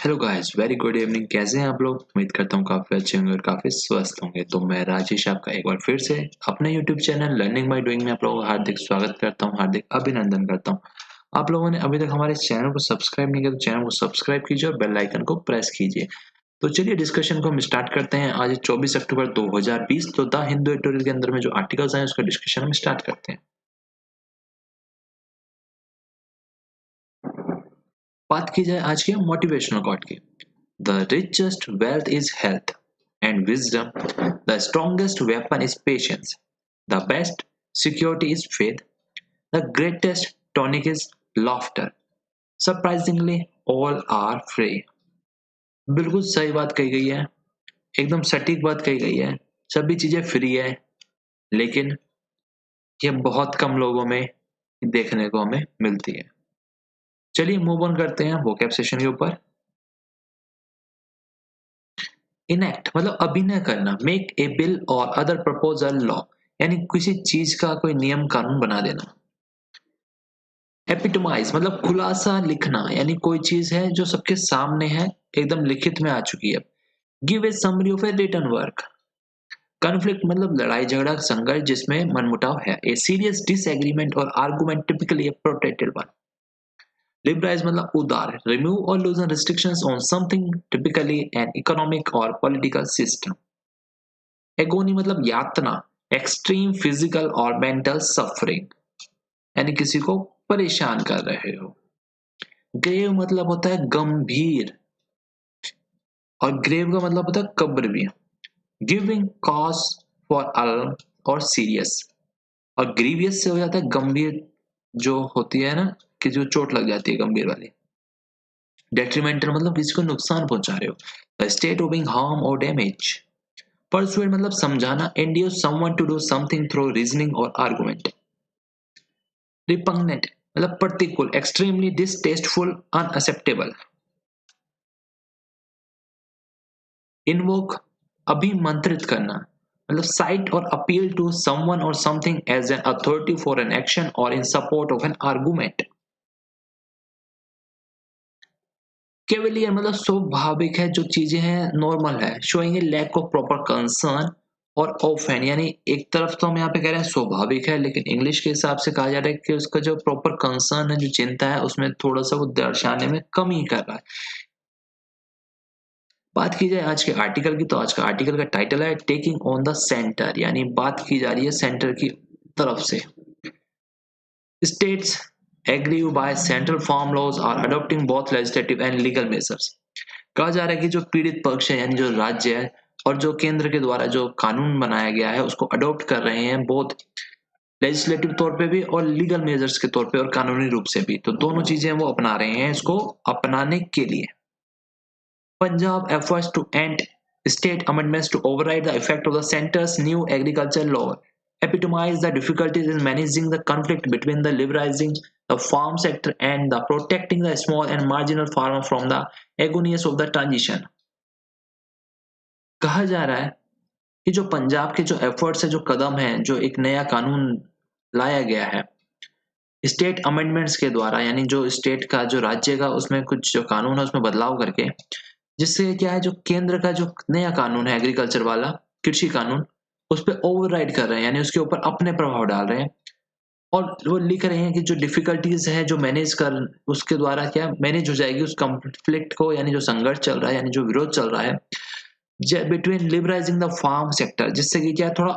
Hello guys, very good evening. कैसे हैं आप लोग? उम्मीद करता हूँ काफ़ी अच्छे होंगे और काफ़ी स्वस्थ होंगे। तो मैं राजेश आपका एक बार फिर से अपने YouTube channel learning by doing में आप लोगों का हार्दिक स्वागत करता हूँ, हार्दिक अभिनंदन करता हूँ। आप लोगों ने अभी तक हमारे चैनल को सब्सक्राइब नहीं किया तो चैनल को सब्सक्राइब कीजिए और बेल आइकन को प्रेस कीजिए। तो चलिए डिस्कशन को हम स्टार्ट करते हैं। आज 24 अक्टूबर 2020, तो द हिंदू एडिटोरियल के अंदर में जो आर्टिकल्स हैं उसका डिस्कशन हम स्टार्ट करते हैं। बात की जाए आज के मोटिवेशनल कोट की। The richest wealth is health and wisdom. The strongest weapon is patience. The best security is faith. The greatest tonic is laughter. Surprisingly, all are free. बिल्कुल सही बात कही गई है। एकदम सटीक बात कही गई है। सभी चीजें फ्री है, लेकिन ये बहुत कम लोगों में देखने को हमें मिलती है। चलिए मूव ऑन करते हैं वोकैब सेशन के ऊपर। इनेक्ट मतलब अभिनय करना, मेक ए बिल और अदर प्रपोजल लॉ, यानी किसी चीज का कोई नियम कानून बना देना। एपिटोमाइज मतलब खुलासा लिखना, यानी कोई चीज है जो सबके सामने है, एकदम लिखित में आ चुकी है। Give a summary of a written work. Conflict मतलब लड़ाई झगड़ा संघर्ष जिसमें मनमुटाव है। ए सीरियस डिसएग्रीमेंट और argument typically a protected one. Liberalise मतलब उदार, रिमूव और loosen restrictions on something, typically an economic और पॉलिटिकल सिस्टम। एगोनी मतलब यातना, एक्सट्रीम फिजिकल और मेंटल सफरिंग, यानी किसी को परेशान कर रहे हो। ग्रेव मतलब होता है गंभीर, और ग्रेव का मतलब होता है कब्र भी। गिविंग कॉज फॉर अलार्म और सीरियस, और ग्रीवियस से हो जाता है गंभीर, जो होती है ना कि जो चोट लग जाती है गंभीर वाली। डेट्रीमेंटल मतलब किसी को नुकसान पहुंचा रहे हो। The state of being harm और डैमेज। परसुएड मतलब समझाना, induce someone to do something through reasoning और आर्गुमेंट। रिपग्नेंट मतलब प्रतिकूल, एक्सट्रीमली डिसटेस्टफुल, अनअक्सेप्टेबल। इन्वोक अभिमंत्रित करना, मतलब साइट और अपील टू समवन और something as an authority for an action और in support of an argument. Cavalier मतलब स्वाभाविक है, जो चीजें हैं नॉर्मल है। Showing a lack of proper concern और ऑफेंड, यानी एक तरफ तो हम यहाँ पे कह रहे हैं स्वाभाविक है, लेकिन इंग्लिश के हिसाब से कहा जा रहा है कि उसका जो प्रॉपर कंसर्न है, जो चिंता है, उसमें थोड़ा सा वो दर्शाने में कमी कर रहा है। बात की जाए आज के आर्टिकल की, तो आज का आर्टिकल का टाइटल है टेकिंग ऑन द सेंटर, यानी बात की जा रही है सेंटर की तरफ से। States aggrieved by central farm laws are adopting both legislative and legal measures. कहा जा रहा है कि जो पीड़ित पक्ष है, यानी जो राज्य है, और जो केंद्र के द्वारा जो कानून बनाया गया है उसको अडॉप्ट कर रहे हैं, बोथ लेजिस्लेटिव तौर पे भी और लीगल मेजर्स के तौर पे और कानूनी रूप से भी। तो दोनों चीजें वो अपना रहे हैं इसको अपनाने के लिए। Punjab efforts to end state amendments to override the effect of the centre's new agriculture law epitomize the difficulties in managing the conflict between the liberalizing the farm sector and the protecting the small and marginal farmer from the agonies of the transition. कहा जा रहा है कि जो पंजाब के जो efforts है, जो कदम है, जो एक नया कानून लाया गया है स्टेट अमेंडमेंट्स के द्वारा, यानी जो स्टेट का जो राज्य का उसमें कुछ जो कानून है उसमें बदलाव करके, जिससे क्या है जो केंद्र का जो नया कानून है एग्रीकल्चर वाला कृषि कानून, उस पर ओवरराइड कर रहे हैं, यानी उसके ऊपर अपने प्रभाव डाल रहे हैं। और वो लिख रहे हैं कि जो डिफिकल्टीज है जो मैनेज कर, उसके द्वारा क्या मैनेज हो जाएगी उस कॉन्फ्लिक्ट को, यानी जो संघर्ष चल रहा है, यानी जो विरोध चल रहा है बिटवीन लिबराइजिंग द फार्म सेक्टर, जिससे कि क्या थोड़ा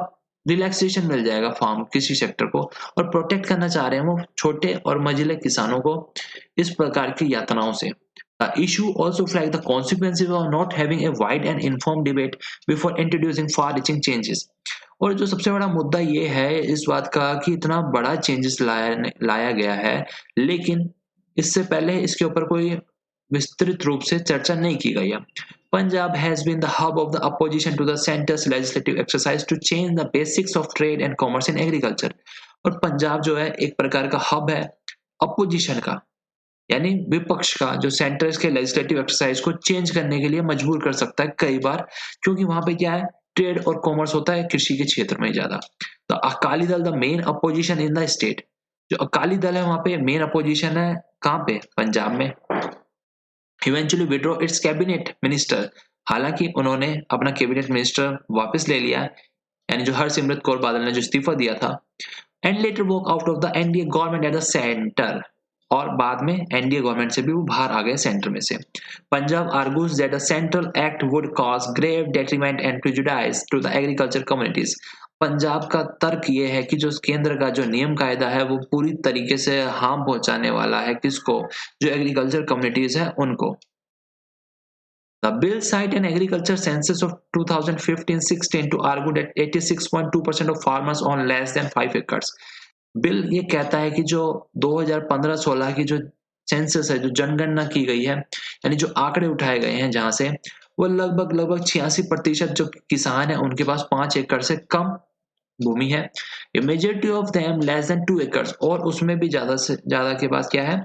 रिलैक्सेशन मिल जाएगा फार्म कृषि सेक्टर को, और प्रोटेक्ट करना चाह रहे हैं वो छोटे और मझिले किसानों को इस प्रकार की यातनाओं से। The issue also flagged the consequences of not having a wide and informed debate before introducing far-reaching changes. और जो सबसे बड़ा मुद्दा ये है इस बात का कि इतना बड़ा चेंजेस लाया गया है, लेकिन इससे पहले इसके ऊपर कोई विस्तृत रूप से चर्चा नहीं की गई है। Punjab has been the hub of the opposition to the centre's legislative exercise to change the basics of trade and commerce in agriculture. और पंजाब जो है एक प्रकार का हब है अपोजिशन का, यानी विपक्ष का, जो सेंटर्स के लेजिस्लेटिव एक्सरसाइज को चेंज करने के लिए मजबूर कर सकता है कई बार, क्योंकि वहां पे क्या है ट्रेड और कॉमर्स होता है कृषि के क्षेत्र में ज्यादा। The Akali Dal the main opposition in the state, जो अकाली दल है वहां पे मेन अपोजिशन है, कहाँ पे पंजाब में। Eventually withdraw it's cabinet minister, हालांकि उन्होंने अपना कैबिनेट मिनिस्टर वापस ले लिया, यानी जो हरसिमरत कौर बादल ने जो इस्तीफा दिया था, and later walk out of the NDA government at the centre, और बाद में एनडीए गवर्नमेंट से भी वो बाहर आ गए सेंटर में से। Punjab argues that the central act would cause grave detriment and prejudice to the agriculture communities. Punjab का तर्क ये है कि जो केंद्र का जो नियम कायदा है वो पूरी तरीके से हार्म पहुंचाने वाला है, किसको, जो एग्रीकल्चर कम्युनिटीज है उनको। The bill cite an agriculture census of 2015-16 to argue that 86.2% of farmers own less than 5 acres. Bill ये कहता है कि जो 2015-16 की जो सेंसस है, जो जनगणना की गई है, यानी जो आंकड़े उठाए गए हैं जहां से, वो लगभग 86% जो किसान है उनके पास 5 एकड़ से कम भूमि है। Majority of them less than 2 acres, और उसमें भी ज्यादा से ज्यादा के पास क्या है,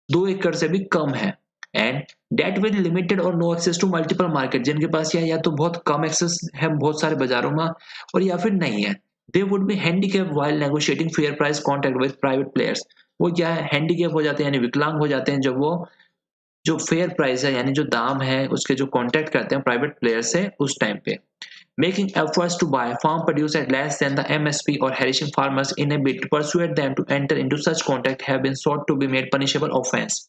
2 एकड़ से भी कम है। एंड डेट विद लिमिटेड और no access to multiple market, जिनके पास या तो बहुत कम एक्सेस है बहुत सारे बाजारों में, और या फिर नहीं है। They would be handicap while negotiating fair price contract with private players. वो क्या है, हैंडीकैप हो जाते हैं, यानी विकलांग हो जाते हैं जब वो जो फेयर प्राइस है, यानी जो दाम है उसके जो कॉन्ट्रैक्ट करते हैं प्राइवेट प्लेयर से उस टाइम पे। Making efforts to buy farm produce at less than the MSP or harassing farmers in a bid to persuade them to enter into such contract have been sought to be made punishable offense।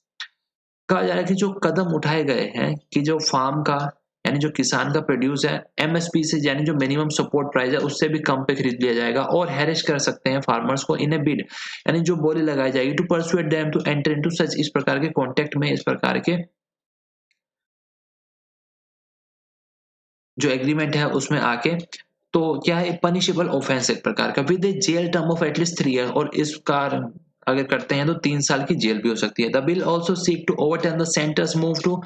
कहा जा रहा है कि जो कदम उठाए गए हैं कि जो फार्म का, यानी जो किसान का प्रोड्यूस है, एमएसपी से यानी जो मिनिमम सपोर्ट प्राइस है उससे भी कम पे खरीद लिया जाएगा, और हैरेस कर सकते हैं फार्मर्स को इन ए बिड, यानी जो बोली लगाई जाएगी to persuade them to enter into such, इस प्रकार के कॉन्टेक्ट में, इस प्रकार के जो एग्रीमेंट है उसमें आके, तो क्या है, पनिशेबल ऑफेंस एक प्रकार का, with a jail term of at least 3 year, और इस कार अगर करते हैं तो 3 साल की जेल भी हो सकती है। The bill also seek to overturn the centre's move to,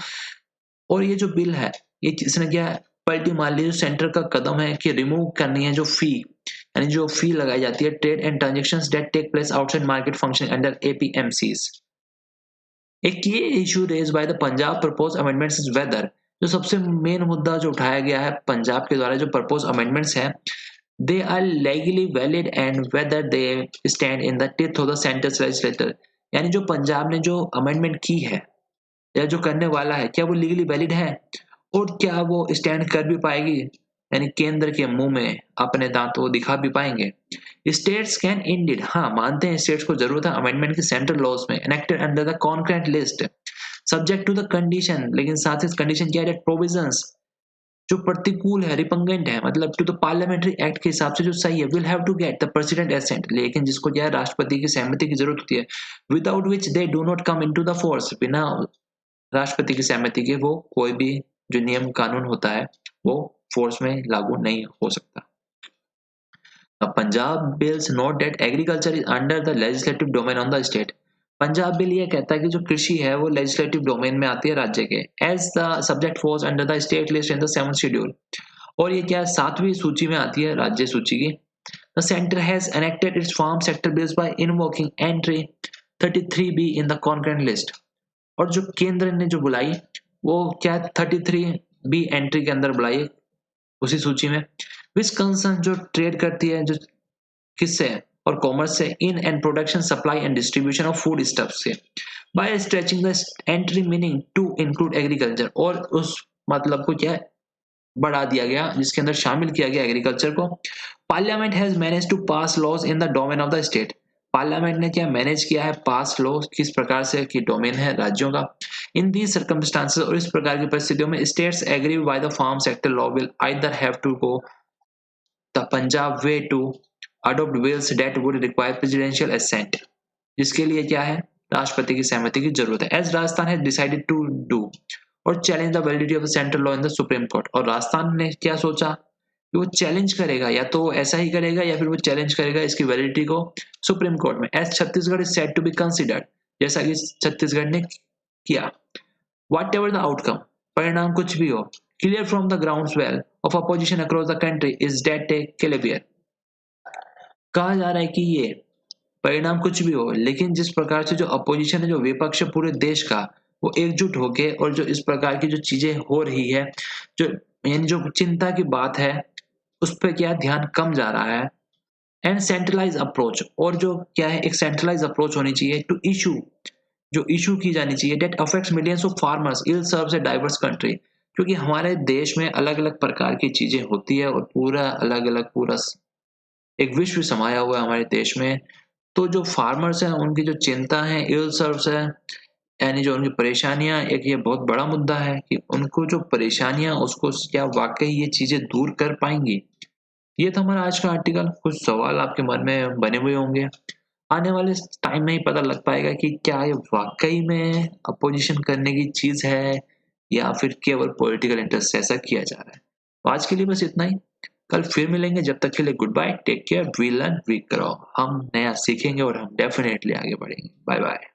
और ये जो बिल है ये इसने क्या है, पलटी मार ली, जो सेंटर का कदम है कि रिमूव करनी है जो फी, यानी जो फी लगाई जाती है trade and transactions that take place outside market functioning under APMCs. एक ये issue raise by the Punjab propose amendments is whether, जो सबसे मेन मुद्दा जो उठाया गया है पंजाब के द्वारा जो प्रपोज अमेंडमेंट्स है, they are legally valid and whether they stand in the teeth of the centre's legislator. यानी जो पंजाब ने जो अमेंडमेंट की है या जो करने वाला है, क्या वो लीगली वैलिड है, और क्या वो स्टैंड कर भी पाएगी, यानी केंद्र के मुंह में अपने दांत वो दिखा भी पाएंगे। स्टेट्स कैन इंडीड, हाँ मानते हैं स्टेट्स को जरूरत है अमेंडमेंट की सेंट्रल लॉज में, enacted under the concurrent list subject to the condition, लेकिन साथ ही कंडीशन क्या है, प्रोविजंस जो प्रतिकूल है, रिपंगेंट है, मतलब टू द पार्लियामेंट्री एक्ट के हिसाब से जो सही है, will have to get the president assent, लेकिन जिसको क्या है राष्ट्रपति की सहमति की जरूरत होती है, without which they do not come into the force, बिना राष्ट्रपति की सहमति के वो कोई भी जो नियम कानून होता है वो फोर्स में लागू नहीं हो सकता। Punjab bills note that agriculture is under the legislative domain on the state. Punjab bill ये कहता है कि जो कृषि है वो लेजिस्लेटिव डोमेन में आती है राज्य के, as the subject falls under the state list in the 7th schedule, और ये क्या 7वीं सूची में आती है राज्य सूची की। The centre has enacted its farm sector bills by invoking entry 33B in the concurrent list, और जो केंद्र ने जो बुलाई वो क्या 33B एंट्री के अंदर बुलाई उसी सूची में, विच कंसर्न जो ट्रेड करती है जो किससे, और कॉमर्स से, in and production supply and distribution of food stuff से, by stretching the entry meaning to include agriculture, और उस मतलब को क्या बढ़ा दिया गया जिसके अंदर शामिल किया गया एग्रीकल्चर को। Parliament has manage to pass laws in the domain of the state, parliament ने क्या मैनेज किया है पास लॉ किस प्रकार से कि डोमेन है राज्यों का। इन दीज सर्कमस्टांसेस, और इस प्रकार की परिस्थितियों में states agree by the farm sector law will either have to go the Punjab way to adopt bills that would require presidential assent, जिसके लिए क्या है राष्ट्रपति की सहमति की जरूरत है, as Rajasthan has decided to do, और challenge the validity of the central law in the supreme court. और राजस्थान ने क्या सोचा कि वो चैलेंज करेगा, या तो ऐसा ही करेगा या फिर वो चैलेंज करेगा इसकी वैलिडिटी को सुप्रीम कोर्ट में, as Chhattisgarh is said to be considered, जैसा कि छत्तीसगढ़ ने किया। वट एवर द आउटकम, परिणाम कुछ भी हो, clear from the ground well of opposition across the country is date a clavier. कहा जा रहा है कि ये परिणाम कुछ भी हो, लेकिन जिस प्रकार से जो अपोजिशन है, जो विपक्ष है पूरे देश का, वो एकजुट होके, और जो इस प्रकार की जो चीजें हो रही है, जो यानी जो चिंता की बात है उस पर क्या ध्यान कम जा रहा है, एंड सेंट्रलाइज अप्रोच, और जो क्या है एक सेंट्रलाइज अप्रोच होनी चाहिए टू इशू जो इश्यू की जानी चाहिए that affects millions of farmers ill serves a diverse country, क्योंकि हमारे देश में अलग-अलग प्रकार की चीज़ें होती है और पूरा अलग-अलग पूरा स एक विश्व समाया हुआ है हमारे देश में। तो जो फार्मर्स हैं उनकी जो चिंता है, इल सर्व्स है, यानी जो उनकी परेशानियाँ, एक ये बहुत बड़ा मुद्दा है कि उनको जो परेशानियाँ उसको क्या वाक़ई ये चीज़ें दूर कर पाएँगी? ये था हमारा आज का आर्टिकल। कुछ सवाल आपके मन में बने हुए होंगे। आने वाले टाइम में ही पता लग पाएगा कि क्या ये वाक़ई में अपोज़िशन करने की चीज़ है या फिर केवल पॉलिटिकल इंटरेस्ट से ऐसा किया जा रहा है। तो आज के लिए बस इतना ही। कल फिर मिलेंगे, जब तक के लिए good bye, take care, we learn, we grow. हम नया सीखेंगे और हम डेफ़िनेटली आगे बढ़ेंगे। Bye bye.